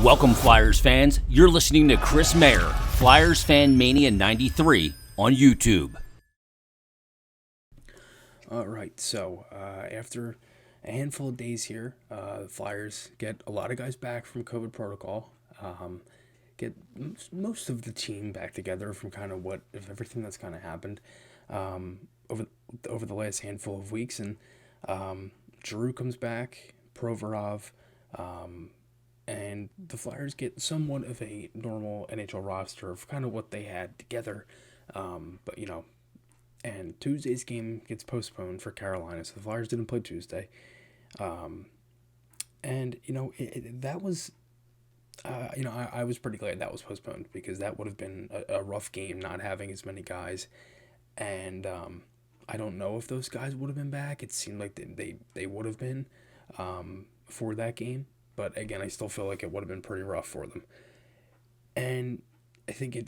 Welcome, Flyers fans. You're listening to Chris Mayer, Flyers Fan Mania 93 on YouTube. All right, so after a handful of days here, the Flyers get a lot of guys back from COVID protocol, get most of the team back together from kind of everything that's kind of happened over the last handful of weeks, and Giroux comes back, Provorov, and the Flyers get somewhat of a normal NHL roster of kind of what they had together, but and Tuesday's game gets postponed for Carolina, so the Flyers didn't play Tuesday. That was, I was pretty glad that was postponed because that would have been a rough game not having as many guys. And I don't know if those guys would have been back. It seemed like they would have been for that game. But again, I still feel like it would have been pretty rough for them. And I think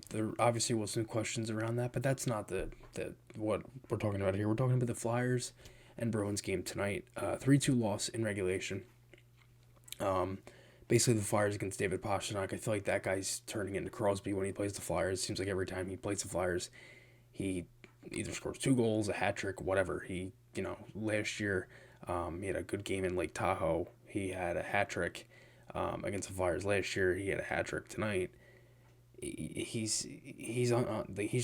there obviously was some questions around that, but that's not the what we're talking about here. We're talking about the Flyers and Bruins game tonight. 3-2 loss in regulation. Basically the Flyers against David Pastrnak. I feel like that guy's turning into Crosby when he plays the Flyers. Seems like every time he plays the Flyers, he either scores 2 goals, a hat trick, whatever. Last year, he had a good game in Lake Tahoe. He had a hat trick against the Flyers last year. He had a hat trick tonight. He's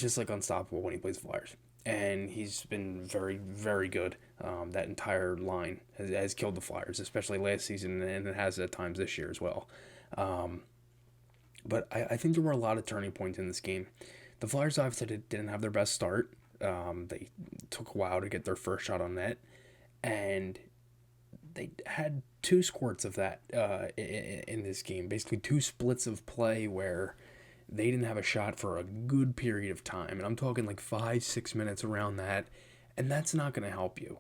just like unstoppable when he plays the Flyers, and he's been very, very good. That entire line has killed the Flyers, especially last season, and it has at times this year as well. But I think there were a lot of turning points in this game. The Flyers obviously didn't have their best start. They took a while to get their first shot on net, and they had 2 squirts of that in this game. Basically 2 splits of play where they didn't have a shot for a good period of time. And I'm talking like 5-6 minutes around that. And that's not going to help you.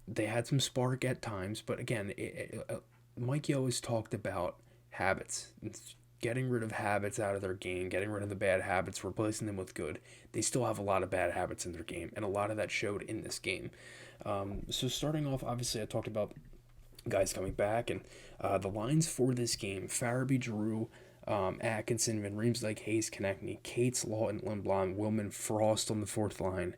They had some spark at times. But again, Mikey always talked about habits. It's getting rid of habits out of their game. Getting rid of the bad habits. Replacing them with good. They still have a lot of bad habits in their game. And a lot of that showed in this game. So starting off, obviously I talked about guys coming back. And the lines for this game. Farabee, Giroux, Atkinson, Van Riemsdyk, Hayes, Konechny, Cates, Lawton, Lindblom, Willman, Frost on the 4th line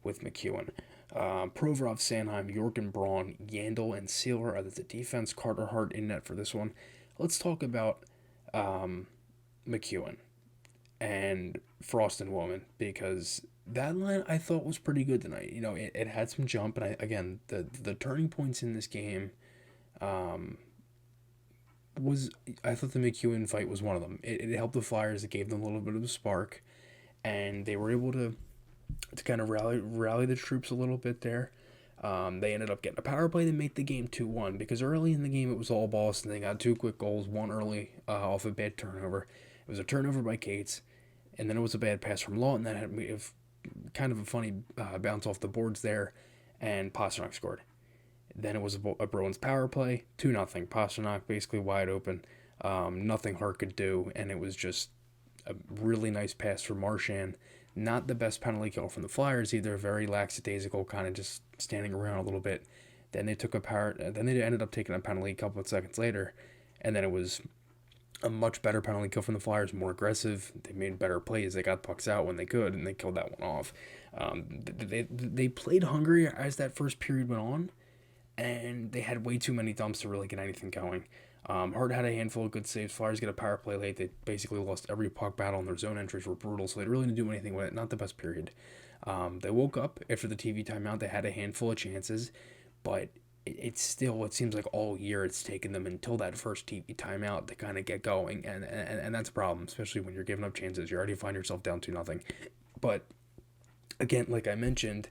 with McEwen. Provorov, Sanheim, York and Braun, Yandel, and Sealer are the defense. Carter Hart in net for this one. Let's talk about McEwen and Frost and Willman, because that line I thought was pretty good tonight. It had some jump, and the turning points in this game I thought the McEwen fight was one of them. It helped the Flyers. It gave them a little bit of a spark, and they were able to kind of rally the troops a little bit there. They ended up getting a power play that made the game 2-1, because early in the game it was all Boston. They got 2 quick goals, one early off a bad turnover. It was a turnover by Cates, and then it was a bad pass from Lawton that had kind of a funny bounce off the boards there, and Pastrnak scored. Then it was a Bruins power play, 2-0. Pastrnak basically wide open, nothing Hart could do, and it was just a really nice pass for Marchand. Not the best penalty kill from the Flyers either, very lackadaisical, kind of just standing around a little bit. Then they ended up taking a penalty a couple of seconds later, and then it was a much better penalty kill from the Flyers, more aggressive. They made better plays. They got pucks out when they could, and they killed that one off. They played hungry as that first period went on, and they had way too many dumps to really get anything going. Hart had a handful of good saves. Flyers get a power play late. They basically lost every puck battle, and their zone entries were brutal, so they really didn't do anything with it. Not the best period. They woke up after the TV timeout. They had a handful of chances, but it seems like all year it's taken them until that first TV timeout to kind of get going, and that's a problem, especially when you're giving up chances. You already find yourself down 2-0. But again, like I mentioned,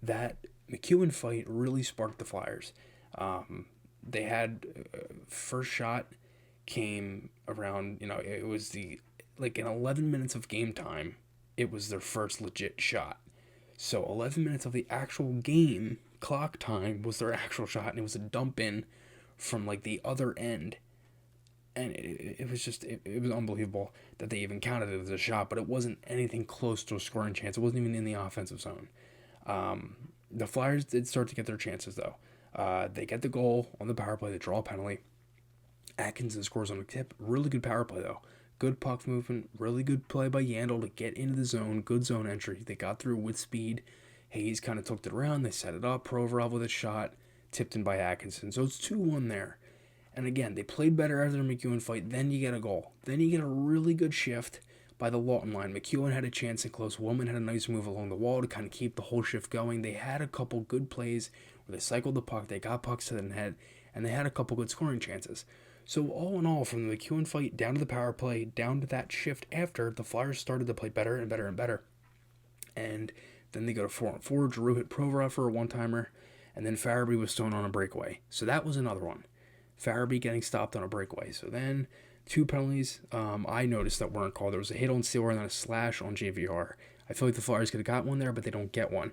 that McEwen fight really sparked the Flyers. They had first shot came around, it was in 11 minutes of game time, it was their first legit shot. So 11 minutes of the actual game clock time was their actual shot, and it was a dump in from the other end. And it was just, it was unbelievable that they even counted it as a shot, but it wasn't anything close to a scoring chance. It wasn't even in the offensive zone. The Flyers did start to get their chances, though. They get the goal on the power play, they draw a penalty, Atkinson scores on a tip. Really good power play, though. Good puck movement. Really good play by Yandel to get into the zone. Good zone entry. They got through with speed. Hayes kind of took it around. They set it up. Provorov with a shot. Tipped in by Atkinson. So it's 2-1 there. And again, they played better after the McEwen fight. Then you get a goal. Then you get a really good shift by the Lawton line. McEwen had a chance in close. Woolman had a nice move along the wall to kind of keep the whole shift going. They had a couple good plays where they cycled the puck. They got pucks to the net. And they had a couple good scoring chances. So all in all, from the McEwen fight down to the power play, down to that shift after, the Flyers started to play better and better and better. And then they go to 4-on-4. Giroux hit Provorov for a one-timer. And then Farabee was thrown on a breakaway. So that was another one. Farabee getting stopped on a breakaway. So then 2 penalties I noticed that weren't called. There was a hit on Sealer and then a slash on JVR. I feel like the Flyers could have got one there, but they don't get one.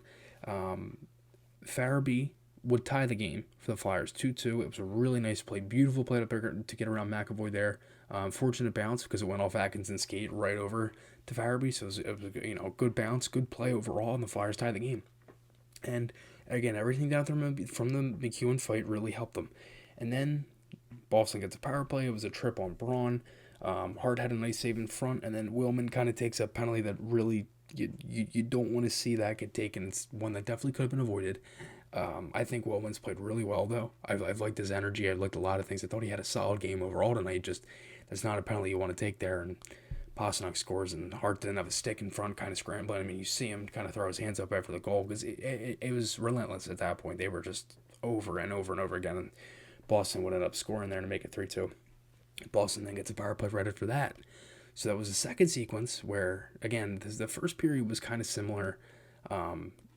Farabee would tie the game for the Flyers, 2-2. It was a really nice play. Beautiful play to get around McAvoy there. Fortunate bounce because it went off Atkinson's skate right over to Farabee. So it was a good bounce, good play overall, and the Flyers tied the game. And again, everything down from the McEwen fight really helped them. And then Boston gets a power play. It was a trip on Braun. Hart had a nice save in front, and then Willman kind of takes a penalty that really you don't want to see that get taken. It's one that definitely could have been avoided. I think Willman's played really well, though. I've liked his energy. I've liked a lot of things. I thought he had a solid game overall tonight. Just that's not a penalty you want to take there. And Pasternak scores, and Hart didn't have a stick in front, kind of scrambling. I mean, you see him kind of throw his hands up after the goal because it was relentless at that point. They were just over and over and over again, and Boston would end up scoring there to make it 3-2. Boston then gets a power play right after that. So that was the second sequence where, again, the first period was kind of similar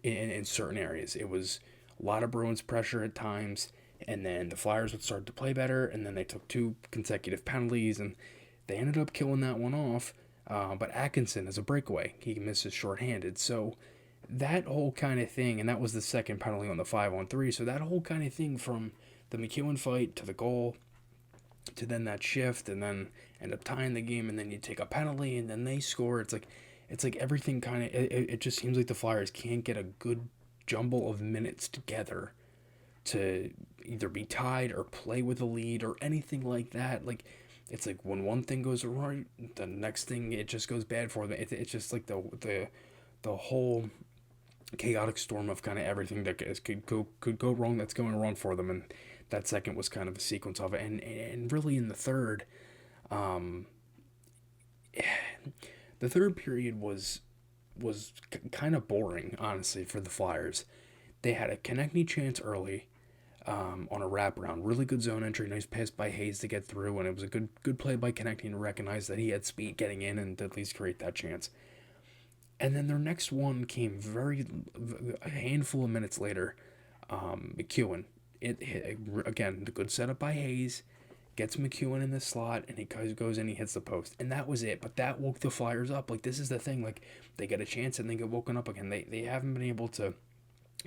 in certain areas. It was a lot of Bruins pressure at times, and then the Flyers would start to play better, and then they took 2 consecutive penalties, and they ended up killing that one off. But Atkinson is a breakaway. He misses shorthanded. So that whole kind of thing, and that was the second penalty on the 5-on-3. So that whole kind of thing from the McEwen fight to the goal to then that shift and then end up tying the game, and then you take a penalty and then they score. It's like everything kind of it just seems like the Flyers can't get a good jumble of minutes together to either be tied or play with a lead or anything like that. Like it's like when one thing goes right, the next thing it just goes bad for them. It's just like the whole chaotic storm of kind of everything that could go wrong that's going wrong for them. And that second was kind of a sequence of it. And really in the third, the third period was kind of boring, honestly, for the Flyers. They had a Konechny chance early on a wraparound. Really good zone entry. Nice pass by Hayes to get through. And it was a good play by Konechny to recognize that he had speed getting in and at least create that chance. And then their next one came a handful of minutes later. McEwen. Again, the good setup by Hayes. Gets McEwen in the slot, and he goes in, he hits the post. And that was it. But that woke the Flyers up. Like, this is the thing. Like, they get a chance and they get woken up again. They haven't been able to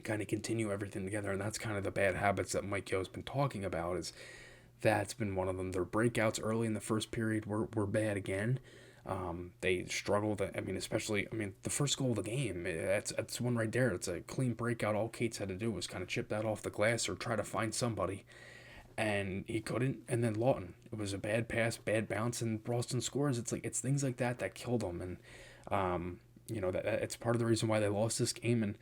kind of continue everything together. And that's kind of the bad habits that Mike Yo's been talking about. Is that's been one of them. Their breakouts early in the first period were bad again. They struggled. Especially the first goal of the game. That's one right there. It's a clean breakout. All Cates had to do was kind of chip that off the glass or try to find somebody. And he couldn't. And then Lawton, it was a bad pass, bad bounce, and Boston scores. It's things like that killed them. And that it's part of the reason why they lost this game. And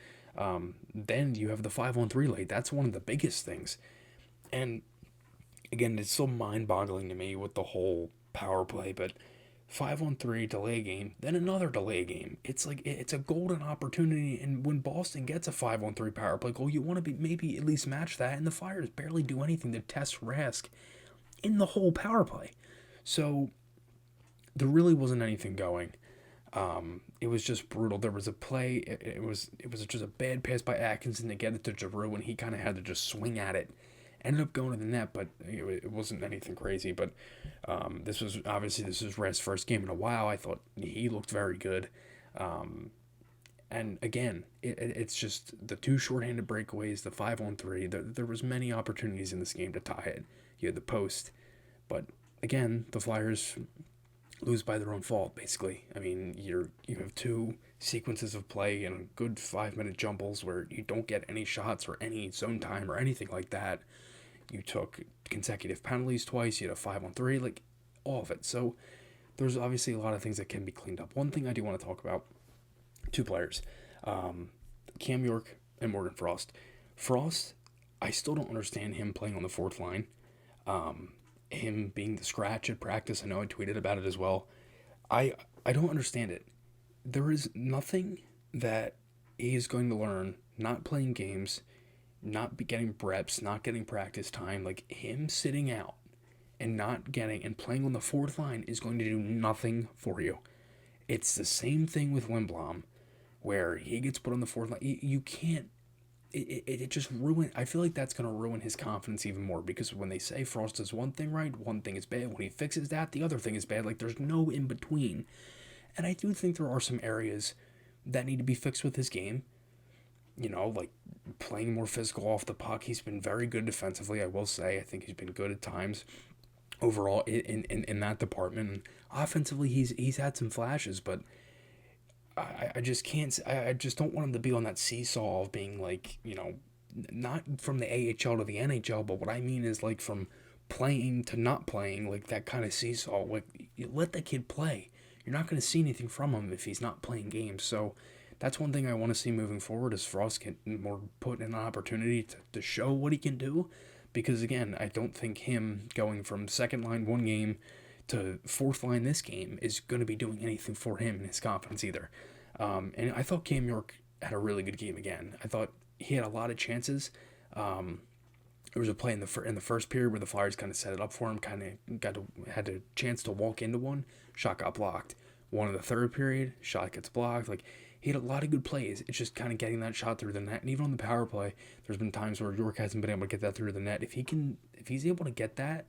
then you have the 5-on-3 late. That's one of the biggest things. And again, it's so mind-boggling to me with the whole power play. But 5-on-3 delay game, then another delay game. It's like it's a golden opportunity, and when Boston gets a 5-on-3 power play goal, you want to maybe at least match that, and the Flyers barely do anything to test Rask in the whole power play. So there really wasn't anything going. It was just brutal. There was a play. It was just a bad pass by Atkinson to get it to Giroux, and he kind of had to just swing at it. Ended up going to the net, but it wasn't anything crazy. But this was Rask's first game in a while. I thought he looked very good. And again, it's just the 2 shorthanded breakaways, the 5-on-3. There was many opportunities in this game to tie it. You had the post, but again, the Flyers lose by their own fault. Basically, you have 2 sequences of play and good 5-minute jumbles where you don't get any shots or any zone time or anything like that. You took consecutive penalties twice. You had a 5-on-3, like all of it. So there's obviously a lot of things that can be cleaned up. One thing I do want to talk about, two players, Cam York and Morgan Frost. Frost, I still don't understand him playing on the fourth line. Him being the scratch at practice. I know I tweeted about it as well. I don't understand it. There is nothing that he is going to learn not playing games, not getting reps, not getting practice time. Like him sitting out and not getting and playing on the fourth line is going to do nothing for you. It's the same thing with Lindblom, where he gets put on the fourth line. You can't. It just ruin. I feel like that's going to ruin his confidence even more, because when they say Frost does one thing right, one thing is bad. When he fixes that, the other thing is bad. Like there's no in between. And I do think there are some areas that need to be fixed with his game. You know, like playing more physical off the puck. He's been very good defensively, I will say. I think he's been good at times overall in that department. And offensively, he's had some flashes, but I just can't. I just don't want him to be on that seesaw of being like, you know, not from the AHL to the NHL, but what I mean is like from playing to not playing, like that kind of seesaw. Like you let the kid play. You're not going to see anything from him if he's not playing games. So that's one thing I want to see moving forward, is Frost get more put in an opportunity to show what he can do. Because again, I don't think him going from second line one game to fourth line this game is going to be doing anything for him and his confidence either. And I thought Cam York had a really good game again. I thought he had a lot of chances. There was a play in the first period where the Flyers kind of set it up for him, had a chance to walk into one, shot got blocked. One in the third period, shot gets blocked. Like he had a lot of good plays. It's just kind of getting that shot through the net. And even on the power play, there's been times where York hasn't been able to get that through the net. If he's able to get that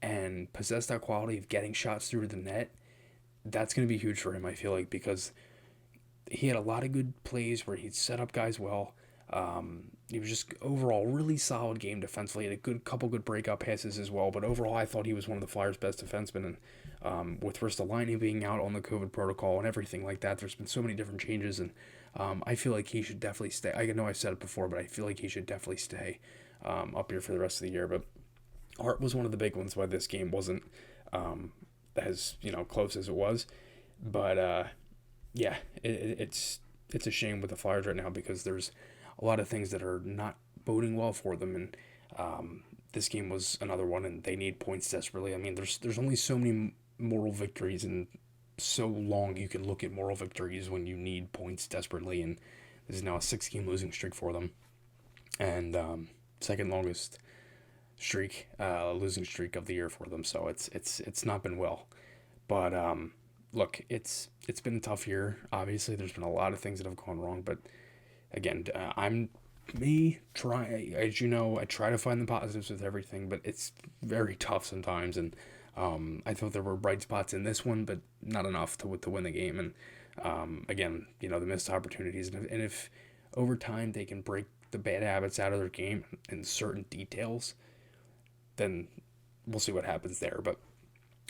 and possess that quality of getting shots through the net, that's going to be huge for him, I feel like, because he had a lot of good plays where he'd set up guys well. He was just overall really solid game defensively. Had a couple good breakout passes as well. But overall, I thought he was one of the Flyers' best defensemen. And with Ristolainen being out on the COVID protocol and everything like that, there's been so many different changes. And I feel like he should definitely stay. I know I said it before, but I feel like he should definitely stay up here for the rest of the year. But Hart was one of the big ones why this game wasn't as close as it was. But yeah, it's a shame with the Flyers right now, because there's a lot of things that are not boding well for them, and this game was another one, and they need points desperately. I mean, there's only so many moral victories, and so long you can look at moral victories when you need points desperately, and this is now a 6-game losing streak for them, and second longest streak, losing streak of the year for them. So it's not been well, but look, it's been a tough year. Obviously, there's been a lot of things that have gone wrong, but again, I try to find the positives with everything, but it's very tough sometimes. And I thought there were bright spots in this one, but not enough to win the game. And again, the missed opportunities, and if over time they can break the bad habits out of their game in certain details, then we'll see what happens there. But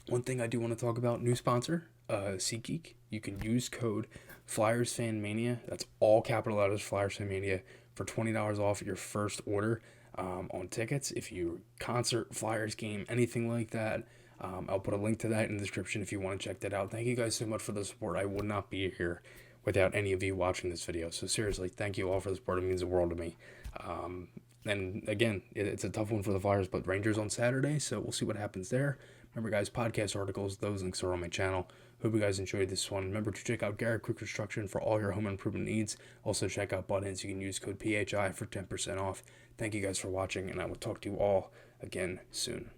one thing I do want to talk about, new sponsor, SeatGeek. You can use code FlyersFanMania. That's all capital letters, FlyersFanMania, for $20 off your first order on tickets. If you concert, Flyers game, anything like that, I'll put a link to that in the description if you want to check that out. Thank you guys so much for the support. I would not be here without any of you watching this video. So seriously, thank you all for the support. It means the world to me. And again, it's a tough one for the Flyers, but Rangers on Saturday, so we'll see what happens there. Remember, guys, podcast articles, those links are on my channel. Hope you guys enjoyed this one. Remember to check out Garrett Group Construction for all your home improvement needs. Also, check out Buttons. You can use code PHI for 10% off. Thank you guys for watching, and I will talk to you all again soon.